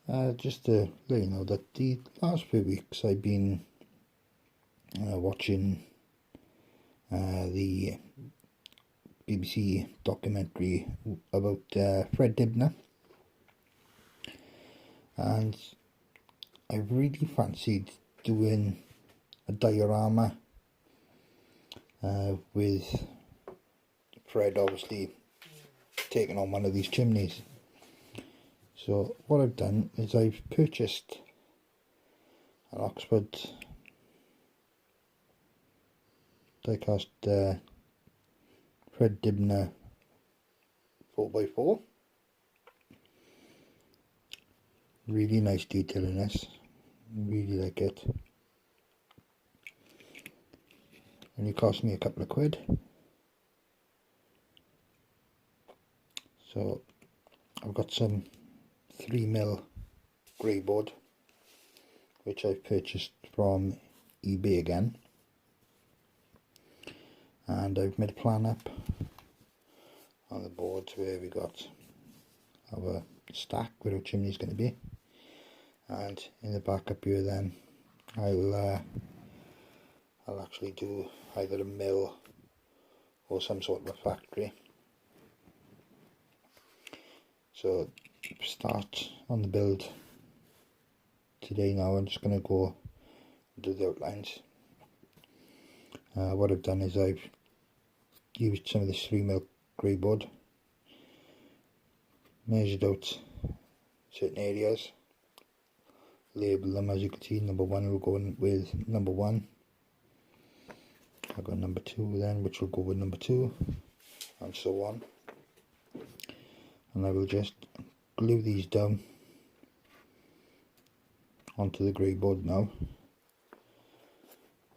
Just to let you know that the last few weeks I've been watching the BBC documentary about Fred Dibnah, and I really fancied doing a diorama with Fred obviously taking on one of these chimneys. So what I've done is I've purchased an Oxford die-cast Fred Dibnah 4x4. Really nice detail in this, really like it. Only cost me a couple of quid. So I've got some 3mm grey board, which I've purchased from eBay again, and I've made a plan up on the board where we got our stack where our chimney is going to be, and in the back up here then I'll actually do either a mill or some sort of a factory. So start on the build today. Now I'm just going to go do the outlines. What I've done is I've used some of this 3mm grey board, measured out certain areas, label them. As you can see, number 1 will go in with number 1. I've got number 2 then, which will go with number 2, and so on. And I will just glue these down onto the grey board now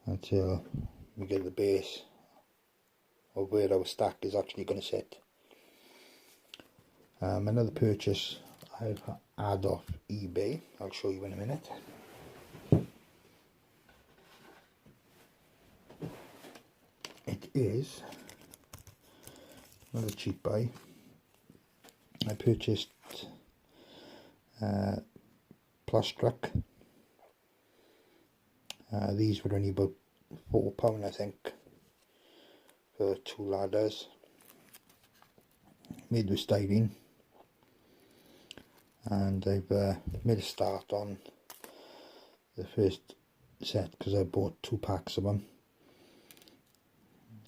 until we get the base of where our stack is actually going to sit. Another purchase I've had off eBay, I'll show you in a minute. It is another cheap buy. I purchased Plastruck. These were only about £4 I think for 2 ladders, made with styrene, and I've made a start on the first set because I bought 2 packs of them,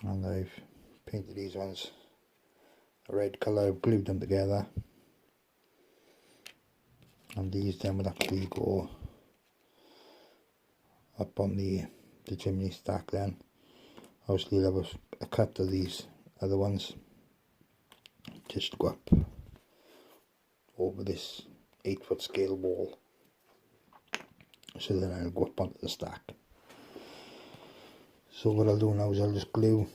and I've painted these ones a red colour. I've glued them together, and these then would actually go up on the chimney stack then. Obviously you'll have a cut of these other ones just to go up over this 8-foot scale wall, so then I'll go up onto the stack. So what I'll do now is I'll just glue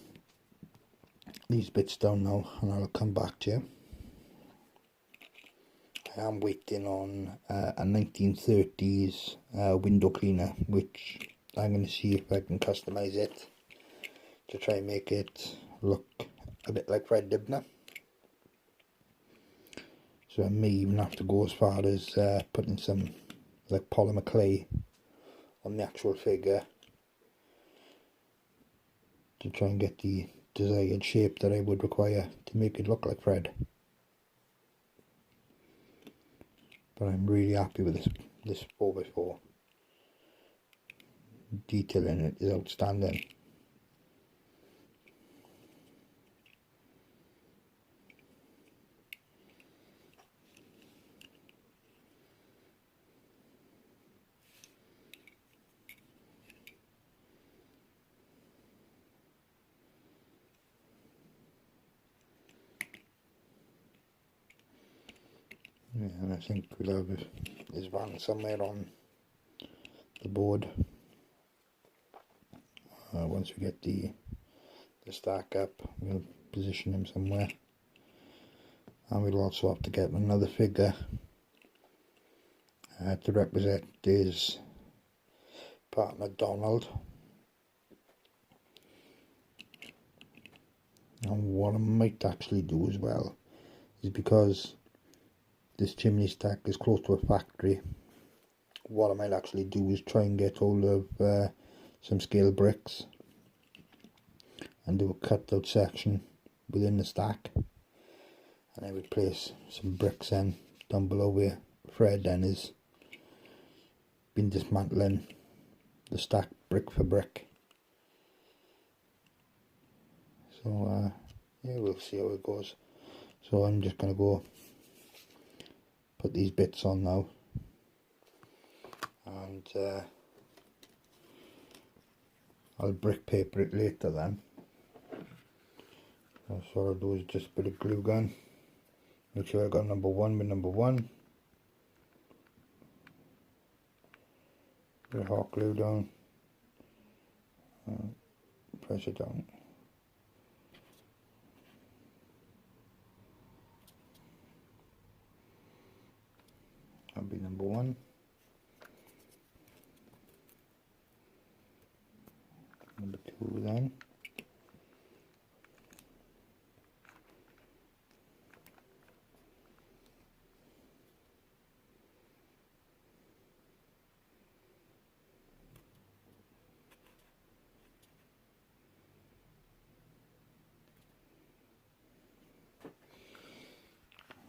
these bits down now, and I'll come back to you. I am waiting on a 1930s window cleaner, which I'm going to see if I can customise it to try and make it look a bit like Fred Dibnah. So I may even have to go as far as putting some like polymer clay on the actual figure to try and get the desired shape that I would require to make it look like Fred. But I'm really happy with this 4x4. Detail in it is outstanding. Yeah, and I think we'll have his van somewhere on the board once we get the stack up. We'll position him somewhere, and we'll also have to get another figure to represent his partner Donald. And what I might actually do as well is, because this chimney stack is close to a factory, what I might actually do is try and get hold of some scale bricks and do a cut out section within the stack, and I would place some bricks in down below where Fred then has been dismantling the stack brick for brick. So yeah, we'll see how it goes. So I'm just going to go put these bits on now, and I'll brick paper it later then. So what I'll do is just a bit of glue gun, make sure I got number 1 with number 1, bit of hot glue down, press it down. That'll be number 1. Number 2 then.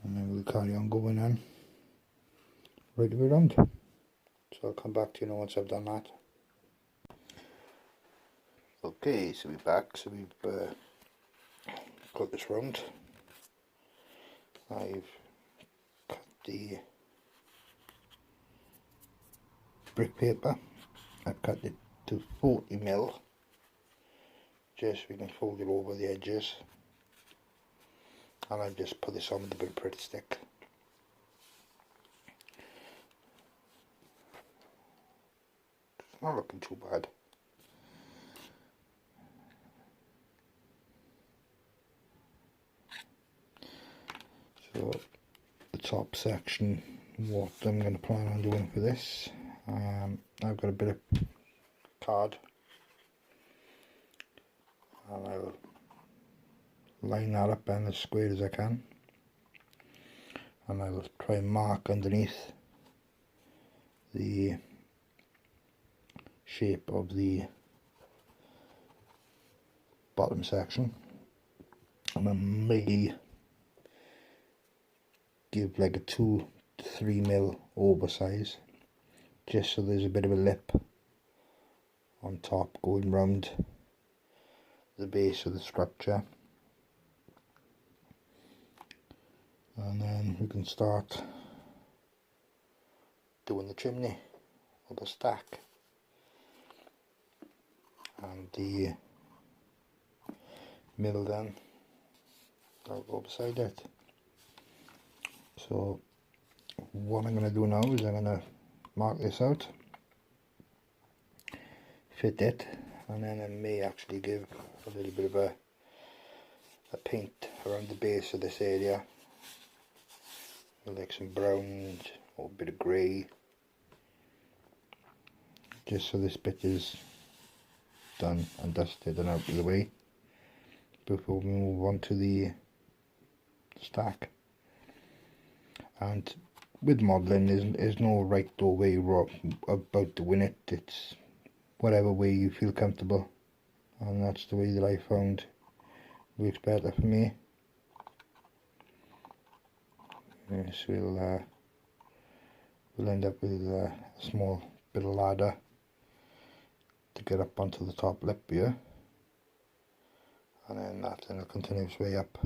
And then we'll carry on going on right the way around. So I'll come back to you now once I've done that. Okay, so we're back. So we've got this round. I've cut the brick paper. I've cut it to 40mm, just so we can fold it over the edges. And I've just put this on with a bit of Pritt stick. It's not looking too bad. So the top section, what I'm going to plan on doing for this, I've got a bit of card, and I'll line that up and as square as I can, and I will try and mark underneath the shape of the bottom section, and I may give like a 2 to 3mm oversize, just so there's a bit of a lip on top going round the base of the structure. And then we can start doing the chimney or the stack, and the middle then I'll go beside it. So what I'm going to do now is I'm going to mark this out, fit it, and then I may actually give a little bit of a paint around the base of this area, like some browns or a bit of grey, just so this bit is done and dusted and out of the way before we move on to the stack. And with modelling, there's no right or way about doing it. It's whatever way you feel comfortable, and that's the way that I found works better for me. Yes, we'll end up with a small bit of ladder to get up onto the top lip here, and then that in a continuous way up.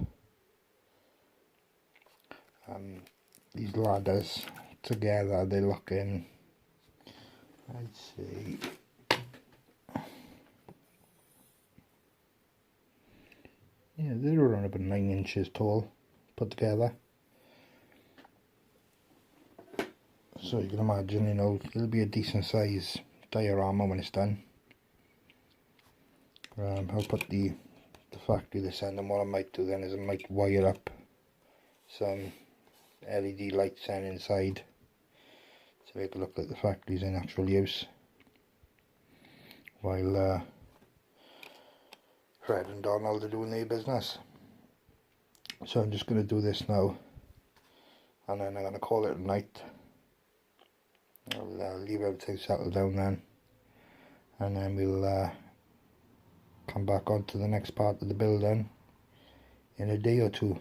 These ladders together, they're looking, I'd say, yeah, they're around about 9 inches tall put together. So you can imagine, you know, it'll be a decent size diorama when it's done. I'll put the factory this end, and what I might do then is I might wire up some LED lights in inside to make it look like the factory's in actual use, while Fred and Donald are doing their business. So I'm just going to do this now, and then I'm going to call it a night. I'll leave everything settled down then, and then we'll come back on to the next part of the building in a day or two.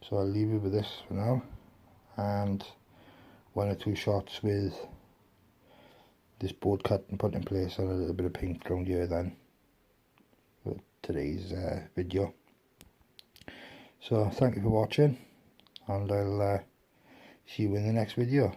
So I'll leave you with this for now, and 1 or 2 shots with this board cut and put in place, and a little bit of paint around here then for today's video. So thank you for watching, and I'll see you in the next video.